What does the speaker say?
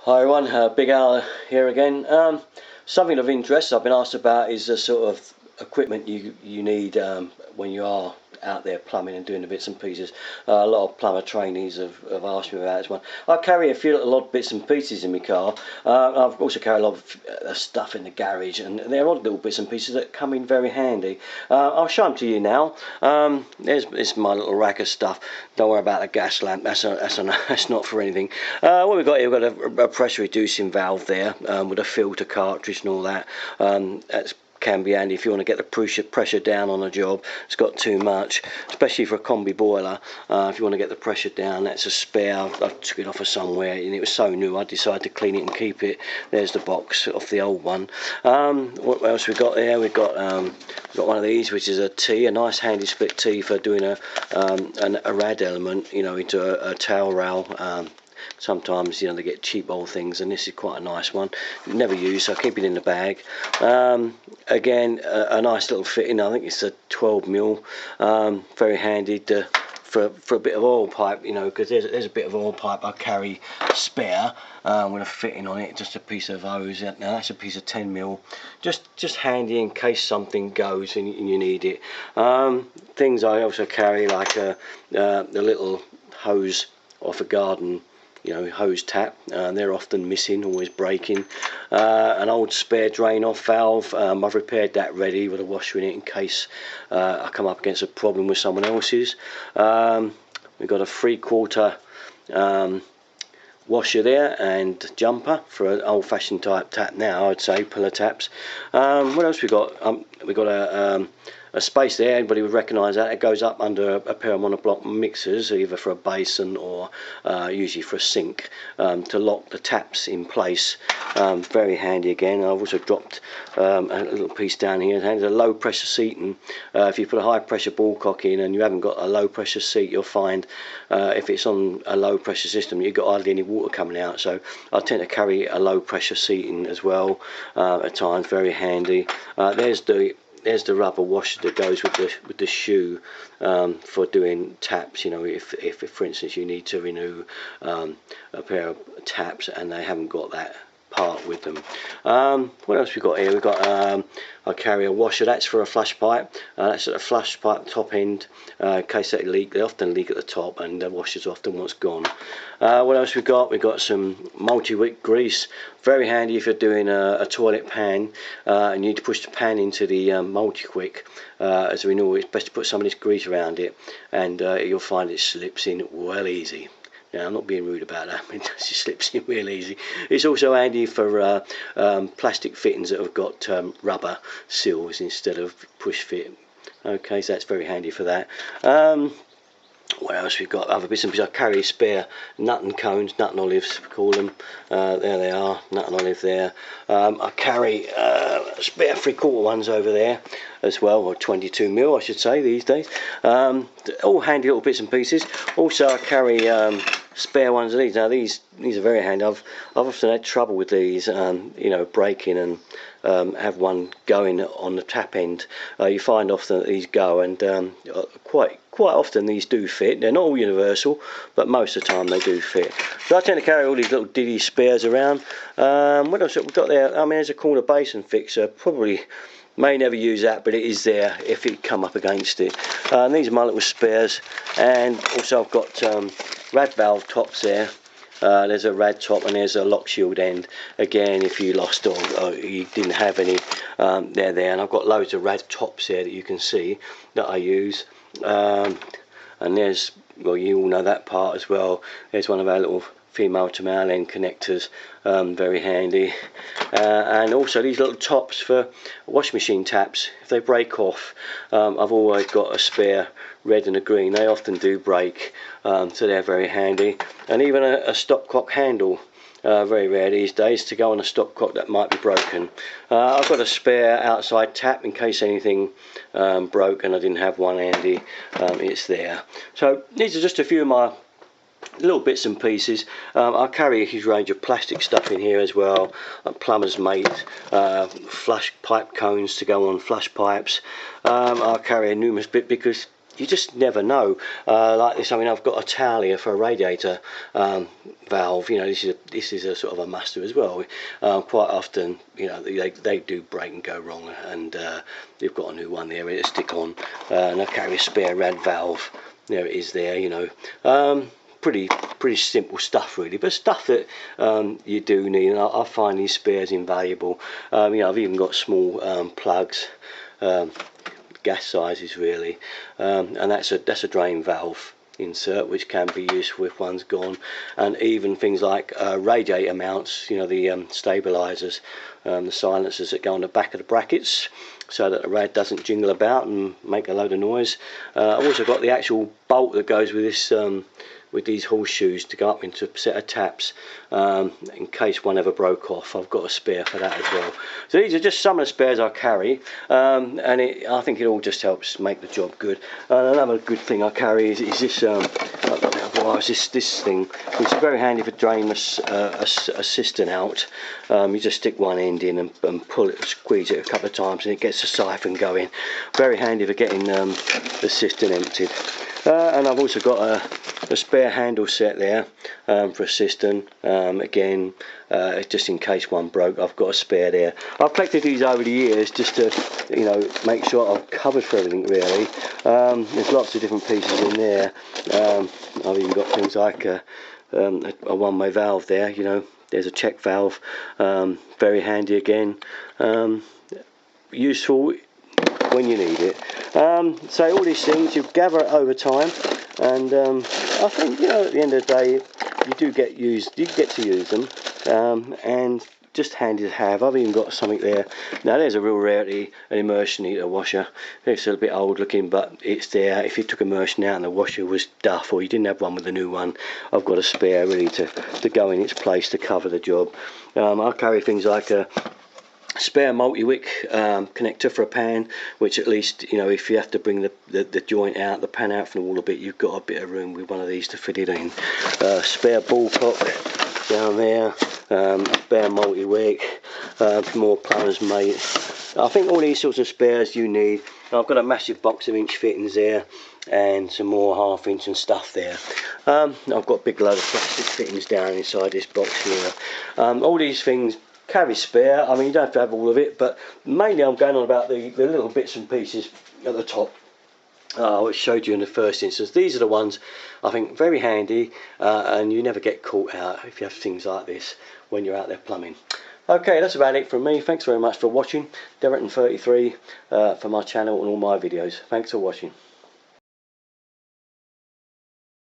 Hi everyone, Big Al here again. Something of interest I've been asked about is the sort of equipment you need when you are out there plumbing and doing the bits and pieces. A lot of plumber trainees have asked me about this one. I carry a few little odd bits and pieces in my car. I've also carried a lot of stuff in the garage, and they're odd little bits and pieces that come in very handy. I'll show them to you now. There's my little rack of stuff. Don't worry about the gas lamp. That's not for anything. What we've got here, we've got a pressure reducing valve there with a filter cartridge and all that. That's can be handy if you want to get the pressure down on a job. It's got too much, especially for a combi boiler. If you want to get the pressure down, that's a spare. I took it off of somewhere and it was so new I decided to clean it and keep it. There's the box off the old one. What else we got there? We've got one of these, which is a T, a nice handy split T for doing a rad element, you know, into a towel rail. Sometimes, you know, they get cheap old things, and this is quite a nice one. Never used, so I keep it in the bag. Again, a nice little fitting. I think it's a 12mm. Very handy for a bit of oil pipe, you know, because there's a bit of oil pipe I carry spare with a fitting on it, just a piece of hose. Now that's a piece of 10mm, just handy in case something goes and you need it. Things I also carry, like the little hose off a garden, you know, hose tap. They're often missing, always breaking. An old spare drain off valve. I've repaired that ready with a washer in it in case I come up against a problem with someone else's. We've got a 3/4 washer there and jumper for an old-fashioned type tap now, I'd say, pillar taps. What else we got? We got a space there. Anybody would recognise that. It goes up under a pair of monoblock mixers, either for a basin or usually for a sink, to lock the taps in place. Very handy again. I've also dropped a little piece down here. There's a low pressure seating. If you put a high pressure ball cock in and you haven't got a low pressure seat, you'll find if it's on a low pressure system, you've got hardly any water coming out. So I tend to carry a low pressure seating as well at times. Very handy. There's the rubber washer that goes with the shoe for doing taps. You know, if for instance you need to renew a pair of taps and they haven't got that part with them. What else we got here? We've got I carry a washer. That's for a flush pipe. That's at a flush pipe top end. In case they leak, they often leak at the top, and the washer's often what's gone. What else we got? We've got some multi-wick grease. Very handy if you're doing a toilet pan and you need to push the pan into the multi-wick. As we know, it's best to put some of this grease around it, and you'll find it slips in well easy. Now, I'm not being rude about that, it just slips in real easy. It's also handy for plastic fittings that have got rubber seals instead of push fit. Okay, so that's very handy for that. What else we've got? Other bits and pieces. I carry spare nut and cones, nut and olives, we call them. There they are, nut and olive there. I carry spare 3/4 ones over there as well, or 22mm I should say these days. All handy little bits and pieces. Also I carry spare ones of these. Now these are very handy. I've often had trouble with these, you know, breaking and have one going on the tap end. You find often that these go, and quite often these do fit. They're not all universal, but most of the time they do fit. So I tend to carry all these little diddy spares around. What else have we got there? I mean, there's a corner basin fixer. Probably may never use that, but it is there if it come up against it. These are my little spares, and also I've got rad valve tops there. There's a rad top and there's a lock shield end. Again, if you lost or you didn't have any, they're there. And I've got loads of rad tops here that you can see that I use. And there's, well, you all know that part as well. There's one of our little female to male end connectors, very handy. And also these little tops for washing machine taps. If they break off, I've always got a spare red and a green. They often do break, so they're very handy. And even a stopcock handle, very rare these days to go on a stopcock that might be broken. I've got a spare outside tap in case anything broke and I didn't have one handy. It's there. So these are just a few of my little bits and pieces. I carry a huge range of plastic stuff in here as well, like Plumbers mate, flush pipe cones to go on flush pipes. I carry a numerous bit because you just never know. Like this, I mean, I've got a towel here for a radiator valve. You know, this is a sort of a master as well. Quite often, you know, they do break and go wrong, and you've got a new one there ready to stick on, and I carry a spare rad valve. There it is there, you know. Pretty simple stuff really, but stuff that you do need, and I find these spares invaluable. You know, I've even got small plugs, gas sizes really, and that's a drain valve insert which can be useful if one's gone, and even things like radiator mounts, you know, the stabilizers, the silencers that go on the back of the brackets so that the rad doesn't jingle about and make a load of noise. I've also got the actual bolt that goes with this, with these horseshoes to go up into a set of taps, in case one ever broke off. I've got a spare for that as well. So these are just some of the spares I carry, and I think it all just helps make the job good. Another good thing I carry is this, this thing, which is very handy for draining a cistern out. You just stick one end in and pull it, squeeze it a couple of times, and it gets the siphon going. Very handy for getting the cistern emptied. And I've also got a spare handle set there for a cistern. Again, just in case one broke, I've got a spare there. I've collected these over the years just to, you know, make sure I've covered for everything really. There's lots of different pieces in there. I've even got things like a one-way valve there. You know, there's a check valve. Very handy again. Useful when you need it. So all these things you gather over time, and I think, you know, at the end of the day you do get to use them, and just handy to have. I've even got something there. Now there's a real rarity, an immersion heater washer. It's a bit old looking, but it's there. If you took immersion out and the washer was duff, or you didn't have one with the new one, I've got a spare ready to go in its place to cover the job. I'll carry things like a spare multi-wick connector for a pan, which at least, you know, if you have to bring the joint out, the pan out from the wall a bit, you've got a bit of room with one of these to fit it in. Spare ball cock down there, spare multi-wick, more Plumbers mate. I think all these sorts of spares you need. I've got a massive box of inch fittings there, and some more half-inch and stuff there. I've got a big load of plastic fittings down inside this box here. All these things carry spare. I mean, you don't have to have all of it, but mainly I'm going on about the little bits and pieces at the top, which showed you in the first instance. These are the ones I think very handy, and you never get caught out if you have things like this when you're out there plumbing. Okay, that's about it from me. Thanks very much for watching. Derrickton33 for my channel and all my videos. Thanks for watching.